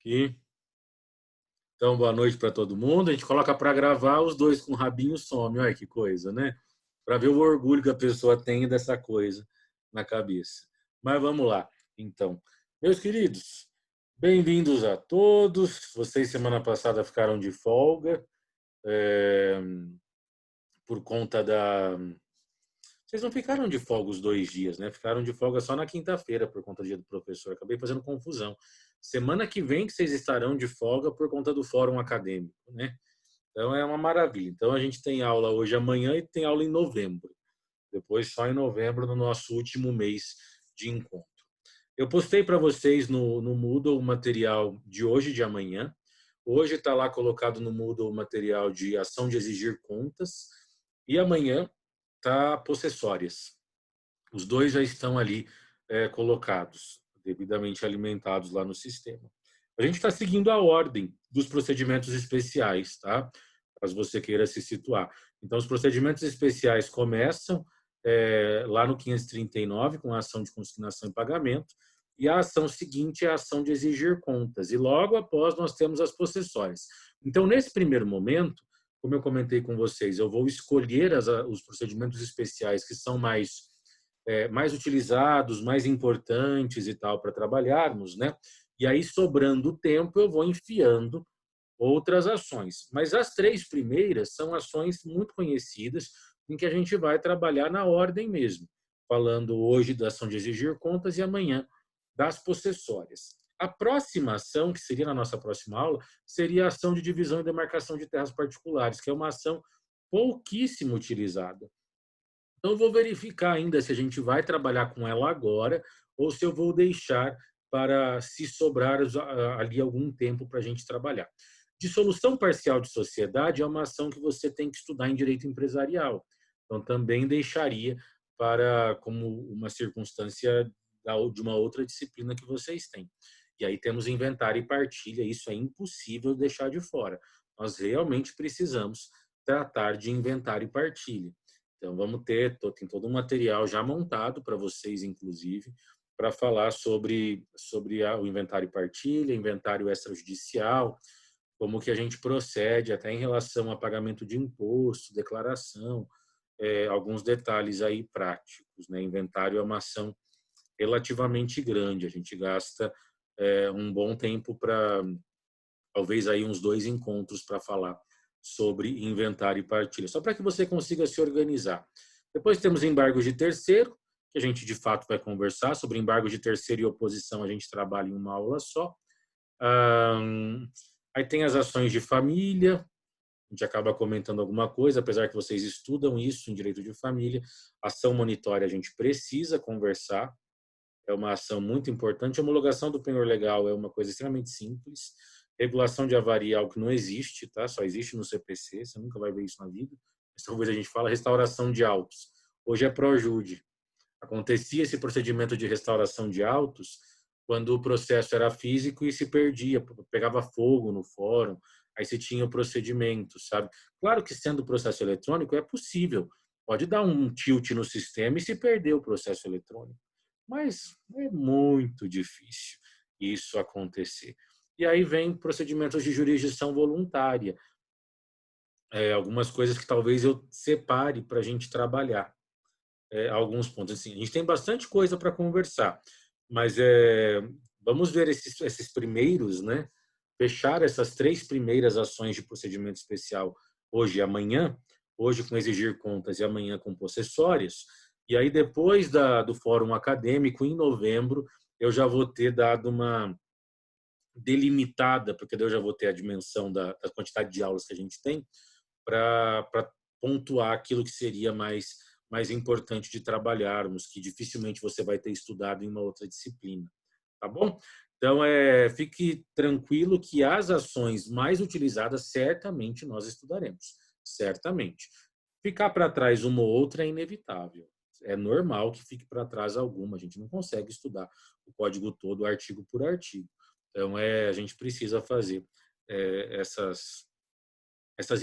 aqui. Então, boa noite para todo mundo. A gente coloca para gravar, os dois com o rabinho some. Olha que coisa, né? Para ver o orgulho que a pessoa tem dessa coisa na cabeça. Mas vamos lá, então. Meus queridos, bem-vindos a todos. Vocês, semana passada, ficaram de folga por conta da. Vocês não ficaram de folga os 2 dias, né? Ficaram de folga só na quinta-feira por conta do dia do professor. Acabei fazendo confusão. Semana que vem que vocês estarão de folga por conta do fórum acadêmico, né? Então é uma maravilha. Então a gente tem aula hoje, amanhã e tem aula em novembro. Depois só em novembro, no nosso último mês de encontro. Eu postei para vocês no Moodle o material de hoje e de amanhã. Hoje está lá colocado no Moodle o material de ação de exigir contas. E amanhã tá possessórias. Os dois já estão ali colocados, devidamente alimentados lá no sistema. A gente está seguindo a ordem dos procedimentos especiais, tá? Caso você queira se situar. Então, os procedimentos especiais começam lá no 539, com a ação de consignação e pagamento, e a ação seguinte é a ação de exigir contas. E logo após nós temos as possessórias. Então, nesse primeiro momento, como eu comentei com vocês, eu vou escolher os procedimentos especiais que são mais utilizados, mais importantes e tal para trabalharmos, né? E aí, sobrando tempo, eu vou enfiando outras ações. Mas as 3 primeiras são ações muito conhecidas, em que a gente vai trabalhar na ordem mesmo, falando hoje da ação de exigir contas e amanhã das possessórias. A próxima ação, que seria na nossa próxima aula, seria a ação de divisão e demarcação de terras particulares, que é uma ação pouquíssimo utilizada. Então, eu vou verificar ainda se a gente vai trabalhar com ela agora ou se eu vou deixar para se sobrar ali algum tempo para a gente trabalhar. Dissolução parcial de sociedade é uma ação que você tem que estudar em direito empresarial. Então, também deixaria para como uma circunstância de uma outra disciplina que vocês têm. E aí temos inventário e partilha, isso é impossível deixar de fora. Nós realmente precisamos tratar de inventário e partilha. Então, vamos tem todo um material já montado para vocês, inclusive, para falar sobre o inventário e partilha, inventário extrajudicial, como que a gente procede até em relação a pagamento de imposto, declaração, alguns detalhes aí práticos, né? Inventário é uma ação relativamente grande, a gente gasta um bom tempo para, talvez aí uns 2 encontros para falar sobre inventário e partilha, só para que você consiga se organizar. Depois temos embargos de terceiro, que a gente de fato vai conversar sobre embargos de terceiro e oposição, a gente trabalha em uma aula só. Aí tem as ações de família, a gente acaba comentando alguma coisa, apesar que vocês estudam isso em direito de família. Ação monitória a gente precisa conversar, é uma ação muito importante. A homologação do penhor legal é uma coisa extremamente simples. Regulação de avaria é algo que não existe, tá? Só existe no CPC, você nunca vai ver isso na vida. Mas talvez a gente fala restauração de autos. Hoje é Projude. Acontecia esse procedimento de restauração de autos quando o processo era físico e se perdia, pegava fogo no fórum, aí se tinha o procedimento, sabe? Claro que sendo processo eletrônico é possível, pode dar um tilt no sistema e se perder o processo eletrônico, mas é muito difícil isso acontecer. E aí vem procedimentos de jurisdição voluntária, algumas coisas que talvez eu separe para a gente trabalhar alguns pontos. Assim, a gente tem bastante coisa para conversar, mas vamos ver esses primeiros, né? Fechar essas 3 primeiras ações de procedimento especial hoje e amanhã, hoje com exigir contas e amanhã com possessórias, e aí depois do fórum acadêmico, em novembro, eu já vou ter dado uma delimitada, porque daí eu já vou ter a dimensão da quantidade de aulas que a gente tem, para pontuar aquilo que seria mais importante de trabalharmos, que dificilmente você vai ter estudado em uma outra disciplina, tá bom? Então, fique tranquilo que as ações mais utilizadas, certamente nós estudaremos, certamente. Ficar para trás uma ou outra é inevitável, é normal que fique para trás alguma, a gente não consegue estudar o código todo, artigo por artigo. Então, a gente precisa fazer essas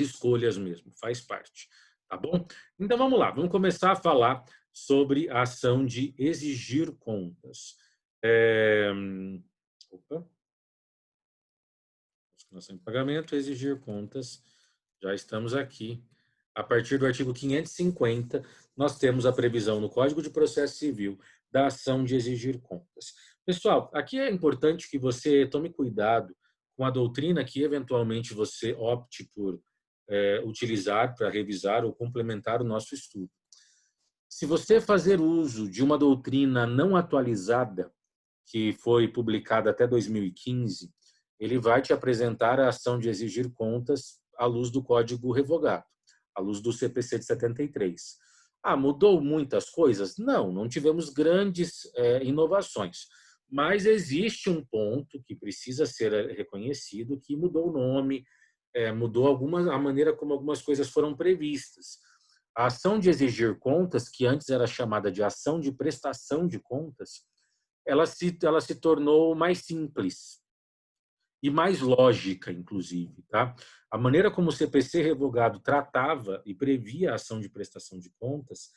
escolhas mesmo, faz parte, tá bom? Então vamos lá, vamos começar a falar sobre a ação de exigir contas. Opa. Ação em pagamento, exigir contas. Já estamos aqui. A partir do artigo 550, nós temos a previsão no Código de Processo Civil da ação de exigir contas. Pessoal, aqui é importante que você tome cuidado com a doutrina que eventualmente você opte por utilizar para revisar ou complementar o nosso estudo. Se você fazer uso de uma doutrina não atualizada, que foi publicada até 2015, ele vai te apresentar a ação de exigir contas à luz do Código Revogado, à luz do CPC de 73. Ah, mudou muitas coisas? Não, não tivemos grandes inovações. Mas existe um ponto que precisa ser reconhecido, que mudou o nome, mudou a maneira como algumas coisas foram previstas. A ação de exigir contas, que antes era chamada de ação de prestação de contas, ela se tornou mais simples e mais lógica, inclusive. Tá? A maneira como o CPC revogado tratava e previa a ação de prestação de contas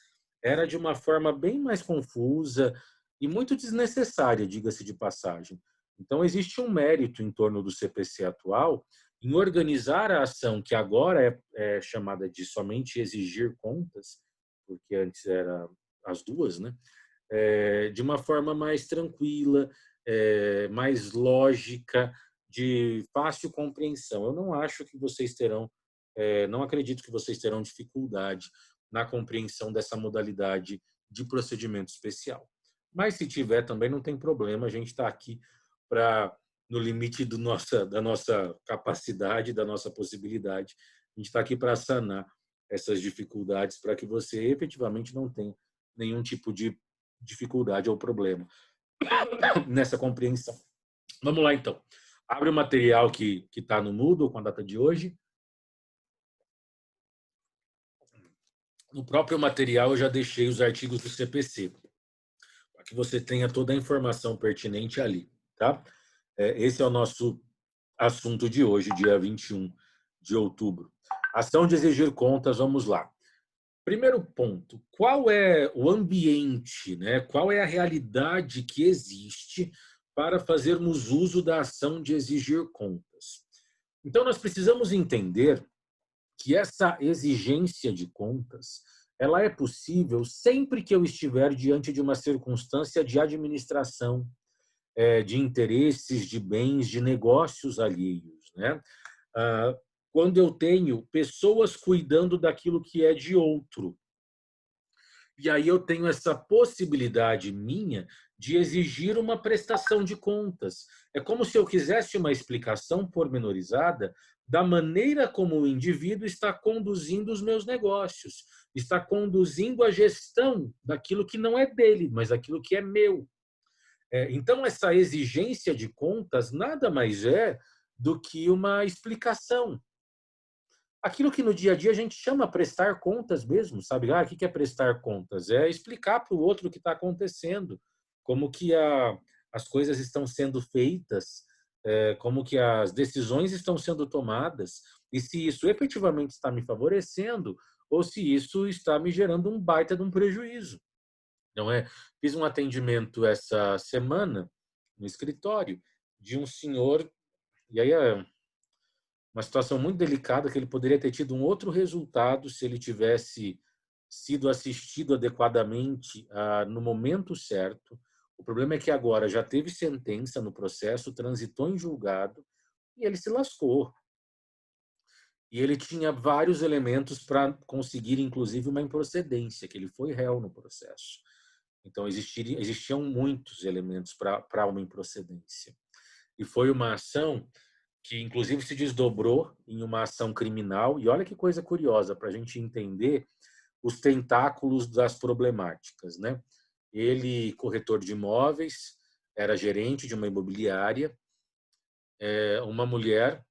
era de uma forma bem mais confusa e muito desnecessária, diga-se de passagem. Então, existe um mérito em torno do CPC atual em organizar a ação, que agora é chamada de somente exigir contas, porque antes era as duas, né? De uma forma mais tranquila, mais lógica, de fácil compreensão. Eu não acho que vocês terão, não acredito que vocês terão dificuldade na compreensão dessa modalidade de procedimento especial. Mas se tiver também não tem problema, a gente está aqui para, no limite da nossa capacidade, da nossa possibilidade, a gente está aqui para sanar essas dificuldades para que você efetivamente não tenha nenhum tipo de dificuldade ou problema nessa compreensão. Vamos lá, então. Abre o material que está no Moodle com a data de hoje. No próprio material eu já deixei os artigos do CPC, para que você tenha toda a informação pertinente ali. Tá? Esse é o nosso assunto de hoje, dia 21 de outubro. Ação de exigir contas, vamos lá. Primeiro ponto, qual é o ambiente, né? Qual é a realidade que existe para fazermos uso da ação de exigir contas? Então, nós precisamos entender que essa exigência de contas, ela é possível sempre que eu estiver diante de uma circunstância de administração, de interesses, de bens, de negócios alheios, né? Quando eu tenho pessoas cuidando daquilo que é de outro. E aí eu tenho essa possibilidade minha de exigir uma prestação de contas. É como se eu quisesse uma explicação pormenorizada da maneira como o indivíduo está conduzindo os meus negócios, está conduzindo a gestão daquilo que não é dele, mas daquilo que é meu. Então, essa exigência de contas nada mais é do que uma explicação. Aquilo que no dia a dia a gente chama prestar contas mesmo, sabe? O que é prestar contas? É explicar para o outro o que está acontecendo, como que as coisas estão sendo feitas, como que as decisões estão sendo tomadas, e se isso efetivamente está me favorecendo ou se isso está me gerando um baita de um prejuízo. Não é? Fiz um atendimento essa semana no escritório de um senhor, e aí uma situação muito delicada, que ele poderia ter tido um outro resultado se ele tivesse sido assistido adequadamente no momento certo. O problema é que agora já teve sentença no processo, transitou em julgado e ele se lascou. E ele tinha vários elementos para conseguir, inclusive, uma improcedência, que ele foi réu no processo. Então, existiam muitos elementos para uma improcedência. E foi uma ação que inclusive se desdobrou em uma ação criminal. E olha que coisa curiosa, para a gente entender os tentáculos das problemáticas, né? Ele, corretor de imóveis, era gerente de uma imobiliária, uma mulher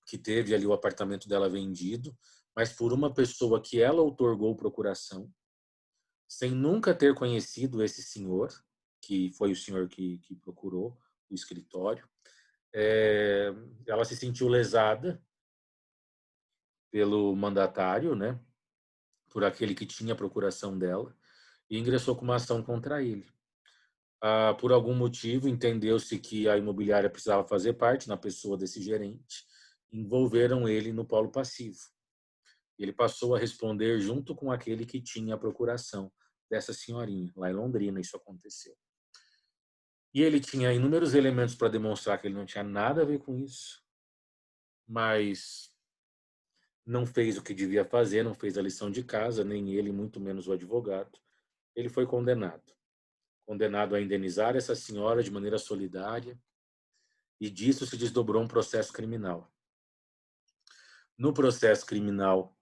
que teve ali o apartamento dela vendido, mas por uma pessoa que ela outorgou procuração, sem nunca ter conhecido esse senhor, que foi o senhor que procurou o escritório. Ela se sentiu lesada pelo mandatário, né, por aquele que tinha a procuração dela, e ingressou com uma ação contra ele. Por algum motivo, entendeu-se que a imobiliária precisava fazer parte na pessoa desse gerente, envolveram ele no polo passivo. Ele passou a responder junto com aquele que tinha a procuração dessa senhorinha. Lá em Londrina isso aconteceu. E ele tinha inúmeros elementos para demonstrar que ele não tinha nada a ver com isso, mas não fez o que devia fazer, não fez a lição de casa, nem ele, muito menos o advogado. Ele foi condenado. Condenado a indenizar essa senhora de maneira solidária, e disso se desdobrou um processo criminal. No processo criminal,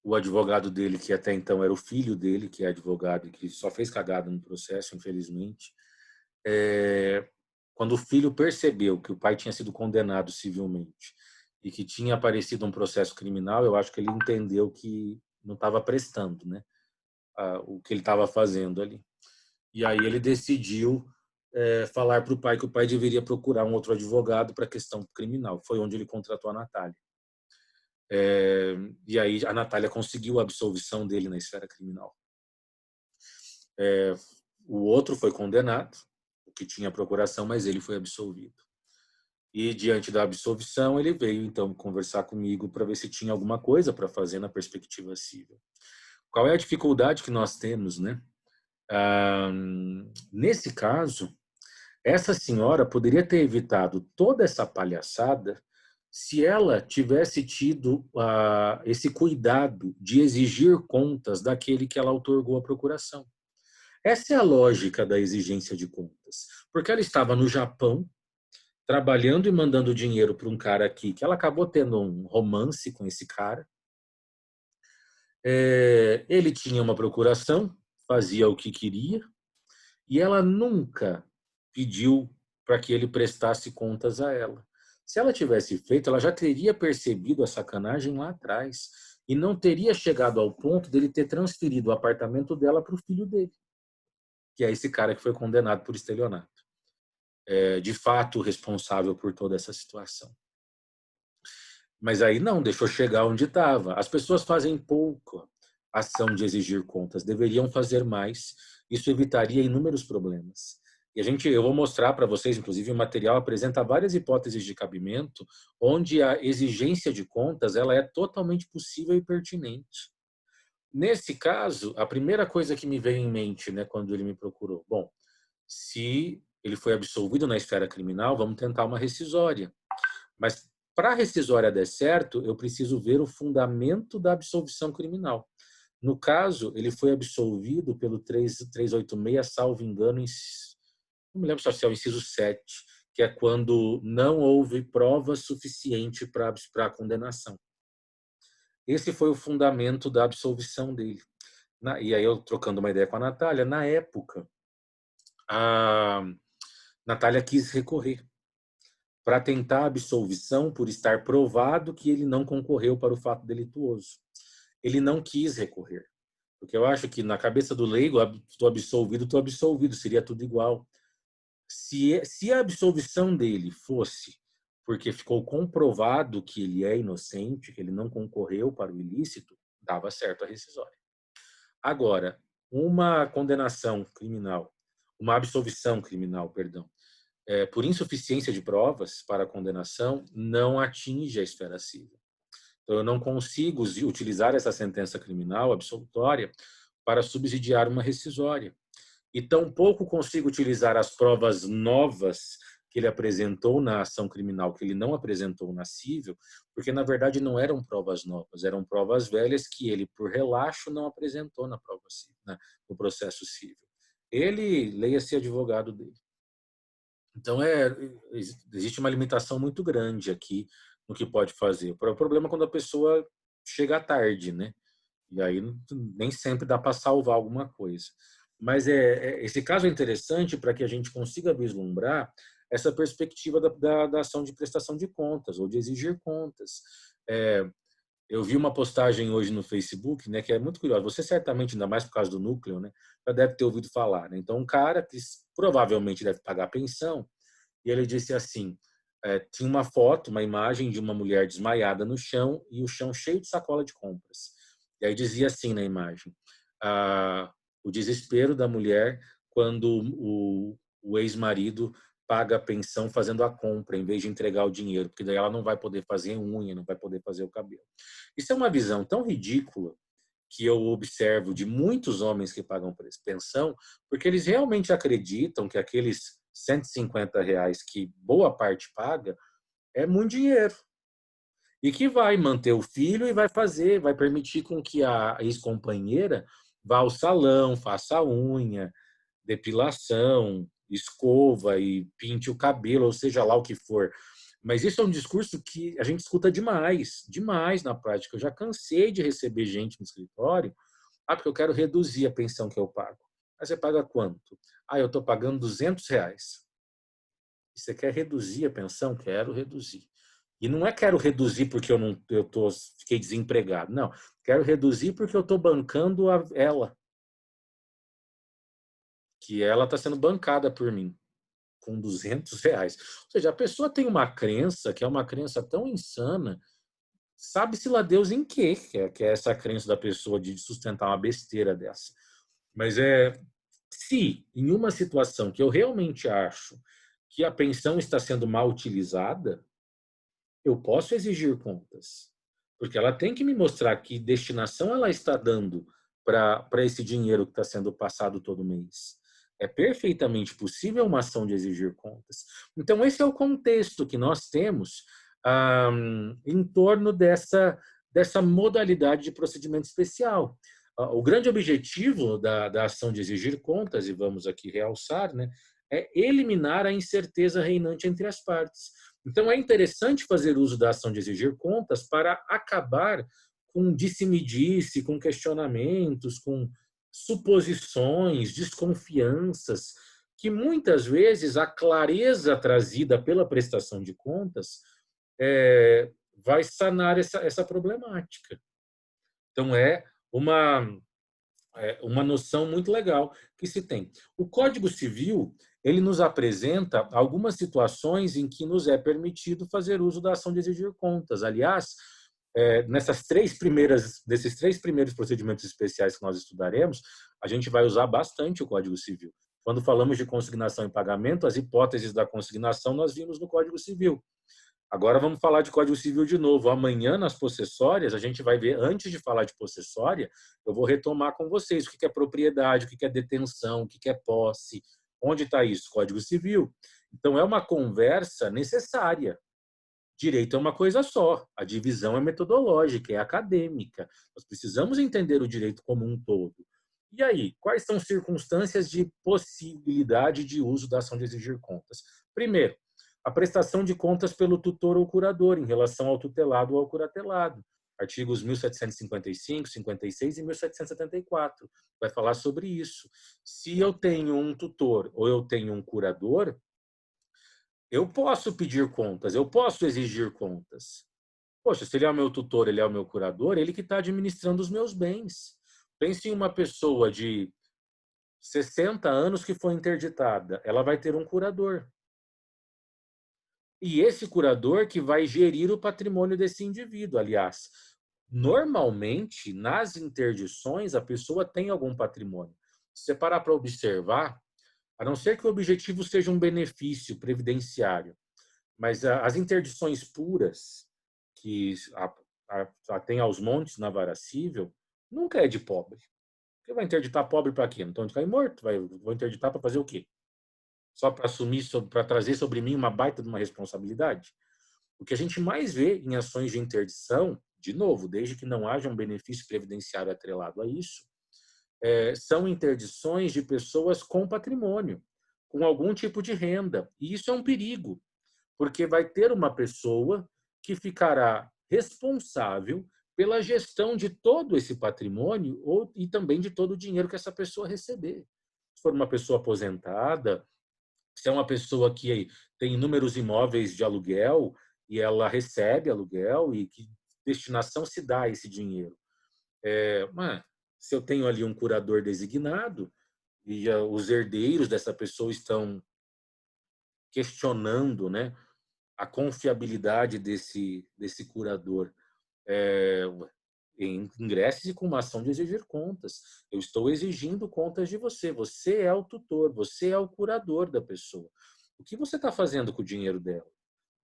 o advogado dele, que até então era o filho dele, que é advogado e que só fez cagada no processo, infelizmente, quando o filho percebeu que o pai tinha sido condenado civilmente e que tinha aparecido um processo criminal, eu acho que ele entendeu que não estava prestando, né, o que ele estava fazendo ali. E aí ele decidiu falar para o pai que o pai deveria procurar um outro advogado para a questão criminal. Foi onde ele contratou a Natália. E aí a Natália conseguiu a absolvição dele na esfera criminal. O outro foi condenado, o que tinha procuração, mas ele foi absolvido. E diante da absolvição, ele veio então conversar comigo para ver se tinha alguma coisa para fazer na perspectiva civil. Qual é a dificuldade que nós temos, né? Nesse caso, essa senhora poderia ter evitado toda essa palhaçada se ela tivesse tido esse cuidado de exigir contas daquele que ela outorgou a procuração. Essa é a lógica da exigência de contas, porque ela estava no Japão, trabalhando e mandando dinheiro para um cara aqui, que ela acabou tendo um romance com esse cara. Ele tinha uma procuração, fazia o que queria, e ela nunca pediu para que ele prestasse contas a ela. Se ela tivesse feito, ela já teria percebido a sacanagem lá atrás e não teria chegado ao ponto dele ter transferido o apartamento dela para o filho dele, que é esse cara que foi condenado por estelionato. De fato, responsável por toda essa situação. Mas aí não, deixou chegar onde estava. As pessoas fazem pouco ação de exigir contas, deveriam fazer mais. Isso evitaria inúmeros problemas. E eu vou mostrar para vocês, inclusive o material apresenta várias hipóteses de cabimento, onde a exigência de contas ela é totalmente possível e pertinente. Nesse caso, a primeira coisa que me veio em mente, né, quando ele me procurou, bom, se ele foi absolvido na esfera criminal, vamos tentar uma rescisória. Mas para a rescisória der certo, eu preciso ver o fundamento da absolvição criminal. No caso, ele foi absolvido pelo 386, salvo engano, não me lembro se é o inciso 7, que é quando não houve prova suficiente para a condenação. Esse foi o fundamento da absolvição dele. E aí eu trocando uma ideia com a Natália, na época, a Natália quis recorrer para tentar a absolvição por estar provado que ele não concorreu para o fato delituoso. Ele não quis recorrer, porque eu acho que na cabeça do leigo, estou absolvido, seria tudo igual. Se a absolvição dele fosse porque ficou comprovado que ele é inocente, que ele não concorreu para o ilícito, dava certo a rescisória. Agora, uma condenação criminal, uma absolvição criminal, perdão, por insuficiência de provas para a condenação, não atinge a esfera civil. Então, eu não consigo utilizar essa sentença criminal absolutória para subsidiar uma rescisória. E tampouco consigo utilizar as provas novas que ele apresentou na ação criminal, que ele não apresentou na civil, porque, na verdade, não eram provas novas, eram provas velhas que ele, por relaxo, não apresentou na prova civil, no processo civil. Ele, leia-se advogado dele. Então, existe uma limitação muito grande aqui no que pode fazer. O problema é quando a pessoa chega tarde, né? E aí nem sempre dá para salvar alguma coisa. Mas esse caso é interessante para que a gente consiga vislumbrar essa perspectiva da ação de prestação de contas ou de exigir contas. Eu vi uma postagem hoje no Facebook, né, que é muito curiosa. Você certamente, ainda mais por causa do núcleo, né, já deve ter ouvido falar. Né? Então, um cara que provavelmente deve pagar pensão, e ele disse assim, tinha uma foto, uma imagem de uma mulher desmaiada no chão e o chão cheio de sacola de compras. E aí dizia assim na imagem, o desespero da mulher quando o ex-marido paga a pensão fazendo a compra, em vez de entregar o dinheiro, porque daí ela não vai poder fazer unha, não vai poder fazer o cabelo. Isso é uma visão tão ridícula que eu observo de muitos homens que pagam pensão, porque eles realmente acreditam que aqueles R$ 150 que boa parte paga é muito dinheiro. E que vai manter o filho e vai permitir com que a ex-companheira vá ao salão, faça a unha, depilação, escova e pinte o cabelo, ou seja lá o que for. Mas isso é um discurso que a gente escuta demais, demais na prática. Eu já cansei de receber gente no escritório, porque eu quero reduzir a pensão que eu pago. Mas você paga quanto? Eu estou pagando R$ 200. E você quer reduzir a pensão? Quero reduzir. E não é quero reduzir porque fiquei desempregado. Não, quero reduzir porque eu estou bancando ela. Que ela está sendo bancada por mim com R$ 200. Ou seja, a pessoa tem uma crença que é uma crença tão insana, sabe-se lá Deus em quê, que é essa crença da pessoa de sustentar uma besteira dessa. Mas se em uma situação que eu realmente acho que a pensão está sendo mal utilizada, eu posso exigir contas. Porque ela tem que me mostrar que destinação ela está dando para esse dinheiro que está sendo passado todo mês. É perfeitamente possível uma ação de exigir contas. Então, esse é o contexto que nós temos em torno dessa modalidade de procedimento especial. O grande objetivo da ação de exigir contas, e vamos aqui realçar, né, é eliminar a incerteza reinante entre as partes. Então, é interessante fazer uso da ação de exigir contas para acabar com disse-me-disse, com questionamentos, com suposições, desconfianças, que muitas vezes a clareza trazida pela prestação de contas vai sanar essa problemática. Então, uma noção muito legal que se tem. O Código Civil, ele nos apresenta algumas situações em que nos é permitido fazer uso da ação de exigir contas. Aliás, desses três primeiros procedimentos especiais que nós estudaremos, a gente vai usar bastante o Código Civil. Quando falamos de consignação e pagamento, as hipóteses da consignação nós vimos no Código Civil. Agora vamos falar de Código Civil de novo. Amanhã, nas possessórias, a gente vai ver, antes de falar de possessória, eu vou retomar com vocês o que é propriedade, o que é detenção, o que é posse. Onde está isso? Código Civil. Então, é uma conversa necessária. Direito é uma coisa só. A divisão é metodológica, é acadêmica. Nós precisamos entender o direito como um todo. E aí, quais são circunstâncias de possibilidade de uso da ação de exigir contas? Primeiro, a prestação de contas pelo tutor ou curador em relação ao tutelado ou ao curatelado. Artigos 1755, 56 e 1774. Vai falar sobre isso. Se eu tenho um tutor ou eu tenho um curador, eu posso pedir contas, eu posso exigir contas. Poxa, se ele é o meu tutor, ele é o meu curador, ele que está administrando os meus bens. Pense em uma pessoa de 60 anos que foi interditada. Ela vai ter um curador. E esse curador que vai gerir o patrimônio desse indivíduo. Aliás, normalmente, nas interdições, a pessoa tem algum patrimônio. Se você parar para observar, a não ser que o objetivo seja um benefício previdenciário, mas as interdições puras, que tem aos montes na vara civil, nunca é de pobre. Porque vai interditar pobre para quê? Não estão de cair morto? Vou interditar para fazer o quê? Só para assumir, para trazer sobre mim uma baita de uma responsabilidade? O que a gente mais vê em ações de interdição, de novo, desde que não haja um benefício previdenciário atrelado a isso, são interdições de pessoas com patrimônio, com algum tipo de renda. E isso é um perigo, porque vai ter uma pessoa que ficará responsável pela gestão de todo esse patrimônio e também de todo o dinheiro que essa pessoa receber. Se for uma pessoa aposentada, se é uma pessoa que tem inúmeros imóveis de aluguel e ela recebe aluguel e que destinação se dá a esse dinheiro? Se eu tenho ali um curador designado e os herdeiros dessa pessoa estão questionando, né, a confiabilidade desse curador, ingresse com uma ação de exigir contas. Eu estou exigindo contas de você. Você é o tutor, você é o curador da pessoa. O que você está fazendo com o dinheiro dela?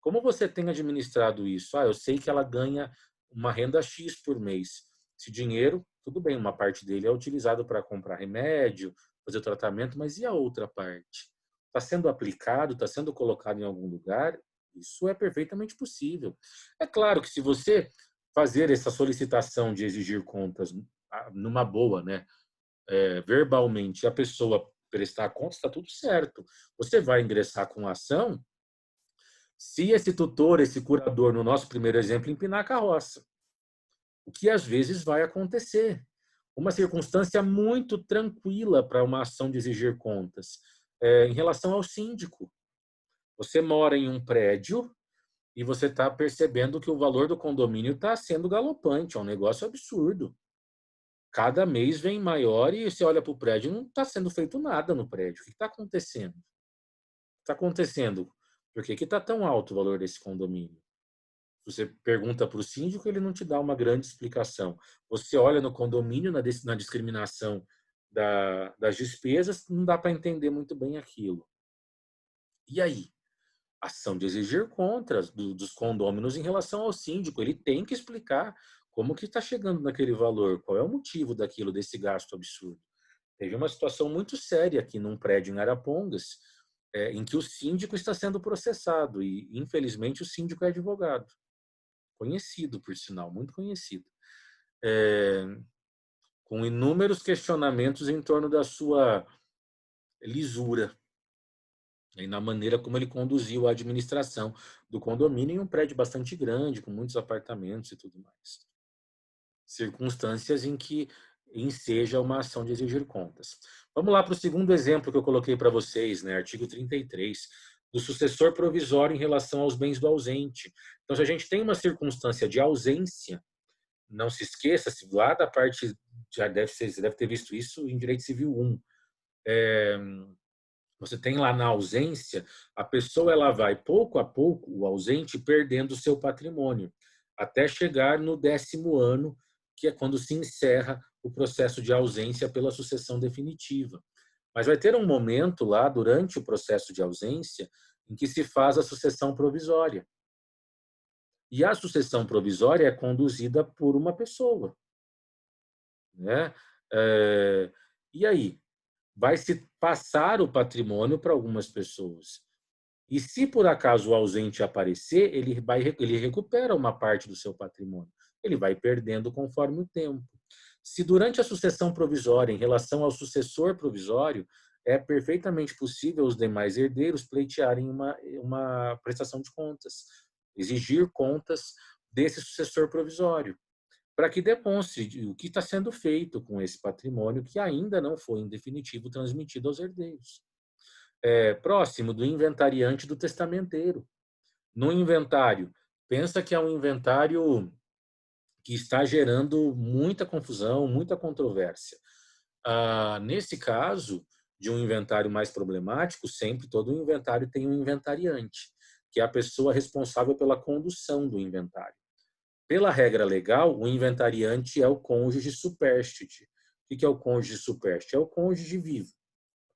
Como você tem administrado isso? Eu sei que ela ganha uma renda X por mês. Esse dinheiro, tudo bem, uma parte dele é utilizado para comprar remédio, fazer tratamento, mas e a outra parte? Está sendo aplicado, está sendo colocado em algum lugar? Isso é perfeitamente possível. É claro que se você fazer essa solicitação de exigir contas numa boa, né, verbalmente, a pessoa prestar contas, está tudo certo. Você vai ingressar com a ação se esse tutor, esse curador, no nosso primeiro exemplo, empinar a carroça. O que às vezes vai acontecer. Uma circunstância muito tranquila para uma ação de exigir contas. Em relação ao síndico. Você mora em um prédio e você está percebendo que o valor do condomínio está sendo galopante, é um negócio absurdo. Cada mês vem maior e você olha para o prédio, não está sendo feito nada no prédio. O que está acontecendo? Está acontecendo? Por que está tão alto o valor desse condomínio? Você pergunta para o síndico, ele não te dá uma grande explicação. Você olha no condomínio, na discriminação das despesas, não dá para entender muito bem aquilo. E aí? Ação de exigir contas dos condôminos em relação ao síndico. Ele tem que explicar como que está chegando naquele valor, qual é o motivo daquilo, desse gasto absurdo. Teve uma situação muito séria aqui num prédio em Arapongas, em que o síndico está sendo processado e, infelizmente, o síndico é advogado. Conhecido, por sinal, muito conhecido. Com inúmeros questionamentos em torno da sua lisura e na maneira como ele conduziu a administração do condomínio em um prédio bastante grande, com muitos apartamentos e tudo mais. Circunstâncias em que enseja uma ação de exigir contas. Vamos lá para o segundo exemplo que eu coloquei para vocês, né? Artigo 33, do sucessor provisório em relação aos bens do ausente. Então, se a gente tem uma circunstância de ausência, não se esqueça, se lá da parte, você deve ter visto isso em Direito Civil 1, você tem lá na ausência, a pessoa ela vai pouco a pouco, o ausente, perdendo o seu patrimônio, até chegar no 10º ano, que é quando se encerra o processo de ausência pela sucessão definitiva. Mas vai ter um momento lá, durante o processo de ausência, em que se faz a sucessão provisória. E a sucessão provisória é conduzida por uma pessoa, né? E aí? Vai se passar o patrimônio para algumas pessoas. E se por acaso o ausente aparecer, ele recupera uma parte do seu patrimônio. Ele vai perdendo conforme o tempo. Se durante a sucessão provisória, em relação ao sucessor provisório, é perfeitamente possível os demais herdeiros pleitearem uma prestação de contas, exigir contas desse sucessor provisório, para que demonstre o que está sendo feito com esse patrimônio que ainda não foi, em definitivo, transmitido aos herdeiros. Próximo do inventariante do testamenteiro. No inventário, pensa que é um inventário que está gerando muita confusão, muita controvérsia. Nesse caso, de um inventário mais problemático, sempre todo inventário tem um inventariante, que é a pessoa responsável pela condução do inventário. Pela regra legal, o inventariante é o cônjuge supérstite. O que é o cônjuge supérstite? É o cônjuge vivo,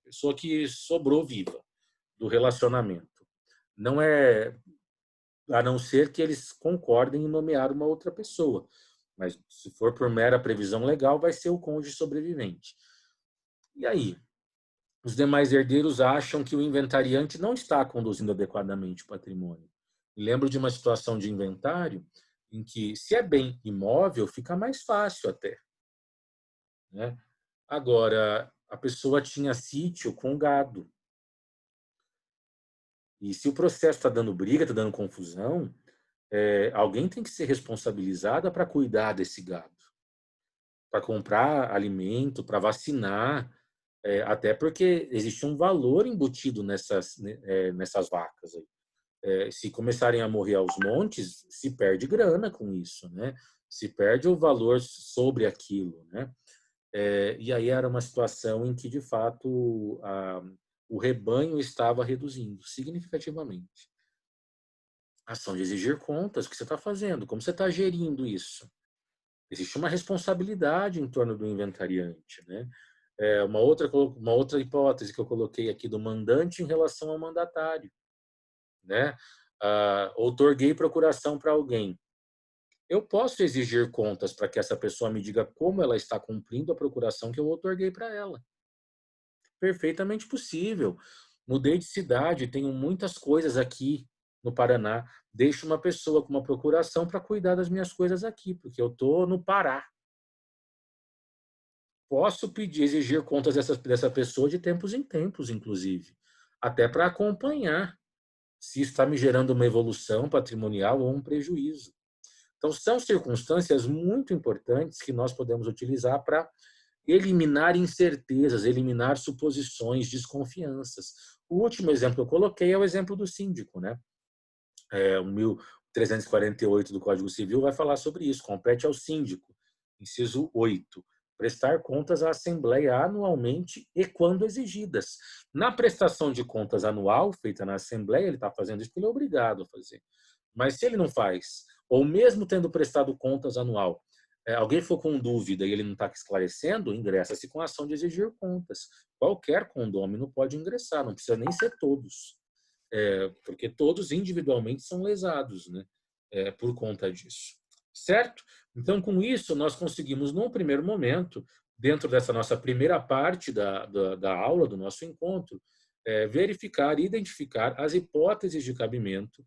a pessoa que sobrou viva do relacionamento. Não é, a não ser que eles concordem em nomear uma outra pessoa. Mas se for por mera previsão legal, vai ser o cônjuge sobrevivente. E aí? Os demais herdeiros acham que o inventariante não está conduzindo adequadamente o patrimônio. Me lembro de uma situação de inventário em que, se é bem imóvel, fica mais fácil até, né? Agora, a pessoa tinha sítio com gado. E se o processo está dando briga, está dando confusão, alguém tem que ser responsabilizada para cuidar desse gado, para comprar alimento, para vacinar, até porque existe um valor embutido nessas vacas aí. Se começarem a morrer aos montes, se perde grana com isso, né? Se perde o valor sobre aquilo, né? E aí era uma situação em que, de fato, o rebanho estava reduzindo significativamente. Ação de exigir contas, o que você está fazendo? Como você está gerindo isso? Existe uma responsabilidade em torno do inventariante, né? Uma outra hipótese que eu coloquei aqui do mandante em relação ao mandatário, né? Outorguei procuração para alguém. Eu posso exigir contas para que essa pessoa me diga como ela está cumprindo a procuração que eu outorguei para ela. Perfeitamente possível. Mudei de cidade, tenho muitas coisas aqui no Paraná. Deixo uma pessoa com uma procuração para cuidar das minhas coisas aqui, porque eu estou no Pará. Posso pedir, exigir contas dessa pessoa de tempos em tempos, inclusive, até para acompanhar se isso está me gerando uma evolução patrimonial ou um prejuízo. Então, são circunstâncias muito importantes que nós podemos utilizar para eliminar incertezas, eliminar suposições, desconfianças. O último exemplo que eu coloquei é o exemplo do síndico, né? O 1348 do Código Civil vai falar sobre isso. Compete ao síndico, inciso 8, prestar contas à Assembleia anualmente e quando exigidas. Na prestação de contas anual, feita na Assembleia, ele está fazendo isso porque ele é obrigado a fazer. Mas se ele não faz, ou mesmo tendo prestado contas anual, alguém for com dúvida e ele não está esclarecendo, ingressa-se com ação de exigir contas. Qualquer condômino pode ingressar, não precisa nem ser todos, porque todos individualmente são lesados, né, por conta disso. Certo? Então, com isso, nós conseguimos, num primeiro momento, dentro dessa nossa primeira parte da aula, do nosso encontro, verificar e identificar as hipóteses de cabimento,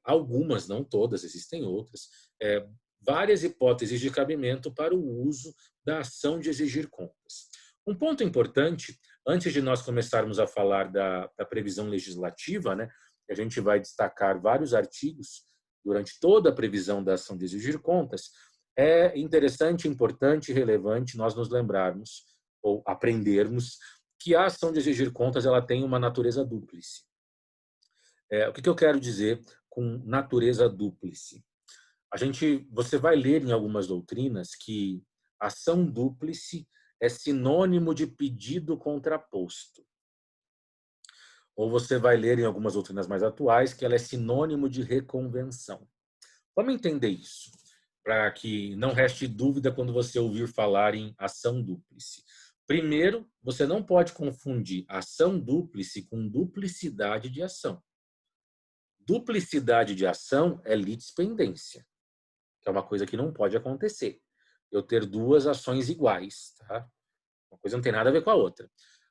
algumas, não todas, existem outras, várias hipóteses de cabimento para o uso da ação de exigir contas. Um ponto importante, antes de nós começarmos a falar da previsão legislativa, né, a gente vai destacar vários artigos durante toda a previsão da ação de exigir contas, é interessante, importante e relevante nós nos lembrarmos ou aprendermos que a ação de exigir contas ela tem uma natureza dúplice. O que eu quero dizer com natureza dúplice? Você vai ler em algumas doutrinas que ação dúplice é sinônimo de pedido contraposto. Ou você vai ler em algumas doutrinas mais atuais que ela é sinônimo de reconvenção. Vamos entender isso, para que não reste dúvida quando você ouvir falar em ação dúplice. Primeiro, você não pode confundir ação dúplice com duplicidade de ação. Duplicidade de ação é litispendência, que é uma coisa que não pode acontecer. Eu ter duas ações iguais, tá? Uma coisa não tem nada a ver com a outra.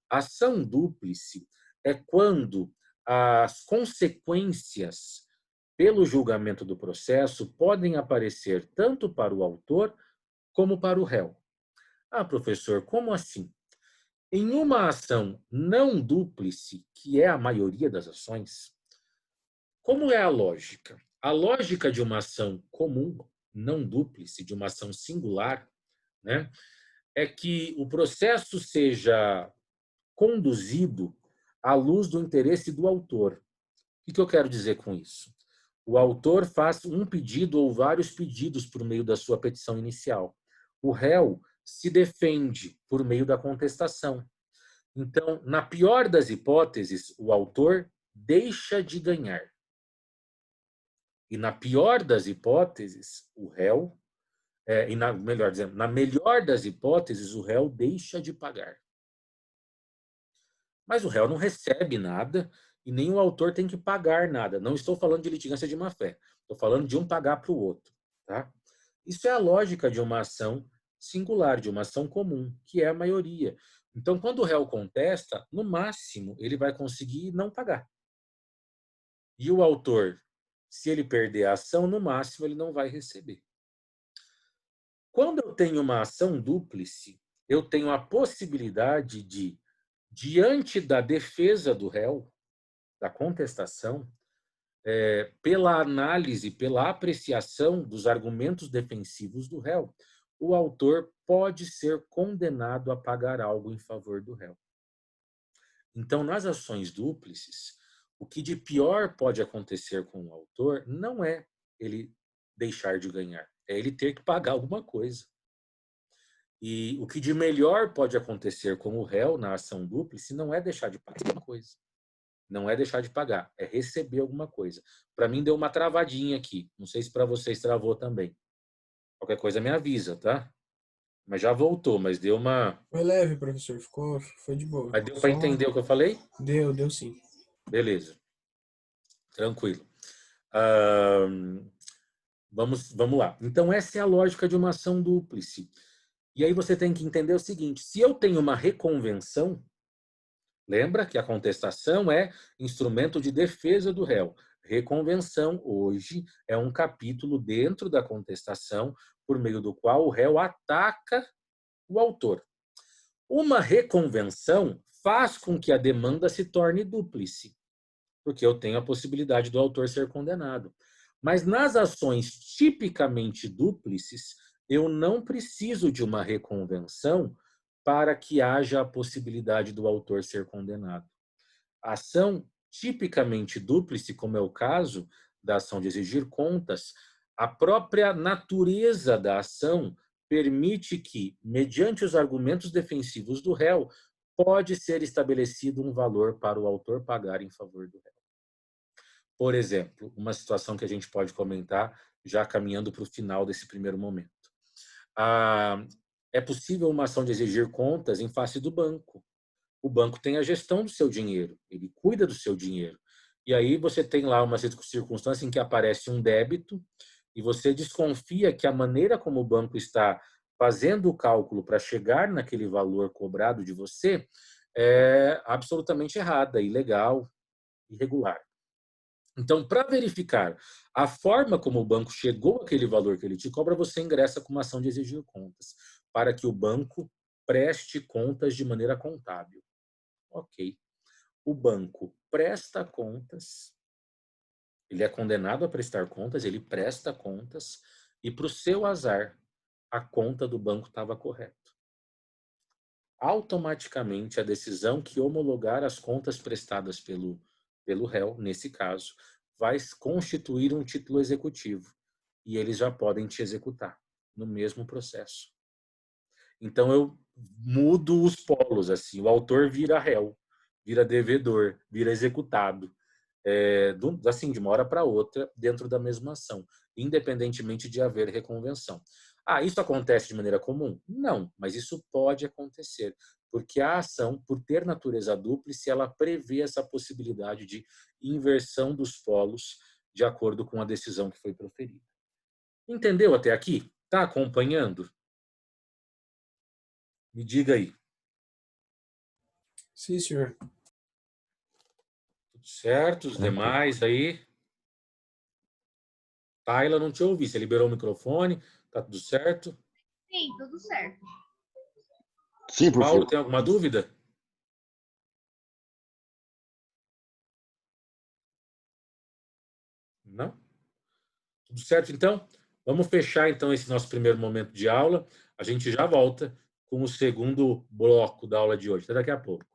Ação dúplice é quando as consequências pelo julgamento do processo podem aparecer tanto para o autor como para o réu. Ah, professor, como assim? Em uma ação não dúplice, que é a maioria das ações, como é a lógica? A lógica de uma ação comum, não dúplice, de uma ação singular, né, é que o processo seja conduzido à luz do interesse do autor. O que eu quero dizer com isso? O autor faz um pedido ou vários pedidos por meio da sua petição inicial. O réu se defende por meio da contestação. Então, na pior das hipóteses, o autor deixa de ganhar. E na pior das hipóteses, o réu, melhor dizendo, na melhor das hipóteses, o réu deixa de pagar. Mas o réu não recebe nada e nem o autor tem que pagar nada. Não estou falando de litigância de má-fé. Estou falando de um pagar para o outro. Tá? Isso é a lógica de uma ação singular, de uma ação comum, que é a maioria. Então, quando o réu contesta, no máximo, ele vai conseguir não pagar. E o autor, se ele perder a ação, no máximo, ele não vai receber. Quando eu tenho uma ação dúplice, eu tenho a possibilidade de, diante da defesa do réu, da contestação, pela análise, pela apreciação dos argumentos defensivos do réu, o autor pode ser condenado a pagar algo em favor do réu. Então, nas ações dúplices, o que de pior pode acontecer com o autor não é ele deixar de ganhar, é ele ter que pagar alguma coisa. E o que de melhor pode acontecer com o réu na ação dúplice não é deixar de pagar alguma coisa. Não é deixar de pagar, é receber alguma coisa. Para mim deu uma travadinha aqui. Não sei se para vocês travou também. Qualquer coisa me avisa, tá? Mas já voltou, mas deu uma... Foi leve, professor. Foi de boa. Mas deu para entender o que eu falei? Deu sim. Beleza. Tranquilo. Ahn, vamos lá. Então, essa é a lógica de uma ação dúplice. E aí você tem que entender o seguinte: se eu tenho uma reconvenção, lembra que a contestação é instrumento de defesa do réu. Reconvenção, hoje, é um capítulo dentro da contestação por meio do qual o réu ataca o autor. Uma reconvenção faz com que a demanda se torne dúplice, porque eu tenho a possibilidade do autor ser condenado. Mas nas ações tipicamente dúplices, eu não preciso de uma reconvenção para que haja a possibilidade do autor ser condenado. A ação tipicamente dúplice, como é o caso da ação de exigir contas, a própria natureza da ação permite que, mediante os argumentos defensivos do réu, pode ser estabelecido um valor para o autor pagar em favor do réu. Por exemplo, uma situação que a gente pode comentar, já caminhando para o final desse primeiro momento. É possível uma ação de exigir contas em face do banco. O banco tem a gestão do seu dinheiro, ele cuida do seu dinheiro. E aí você tem lá uma circunstância em que aparece um débito e você desconfia que a maneira como o banco está fazendo o cálculo para chegar naquele valor cobrado de você é absolutamente errada, ilegal, irregular. Então, para verificar a forma como o banco chegou àquele valor que ele te cobra, você ingressa com uma ação de exigir contas, para que o banco preste contas de maneira contábil. Ok. O banco presta contas, ele é condenado a prestar contas, ele presta contas, e para o seu azar, a conta do banco estava correta. Automaticamente, a decisão que homologar as contas prestadas pelo réu, nesse caso, vai constituir um título executivo. E eles já podem te executar no mesmo processo. Então, eu mudo os polos, assim, o autor vira réu, vira devedor, vira executado, assim, de uma hora para outra, dentro da mesma ação, independentemente de haver reconvenção. Isso acontece de maneira comum? Não, mas isso pode acontecer, porque a ação, por ter natureza dúplice, ela prevê essa possibilidade de inversão dos polos de acordo com a decisão que foi proferida. Entendeu até aqui? Está acompanhando? Me diga aí. Sim, senhor. Tudo certo? Os demais aí? Tayla, não te ouvi. Você liberou o microfone? Tá tudo certo? Sim, tudo certo. Sim, Paulo, professor. tem alguma dúvida? Não? Tudo certo, então? Vamos fechar, então, esse nosso primeiro momento de aula. A gente já volta com o segundo bloco da aula de hoje. Até daqui a pouco.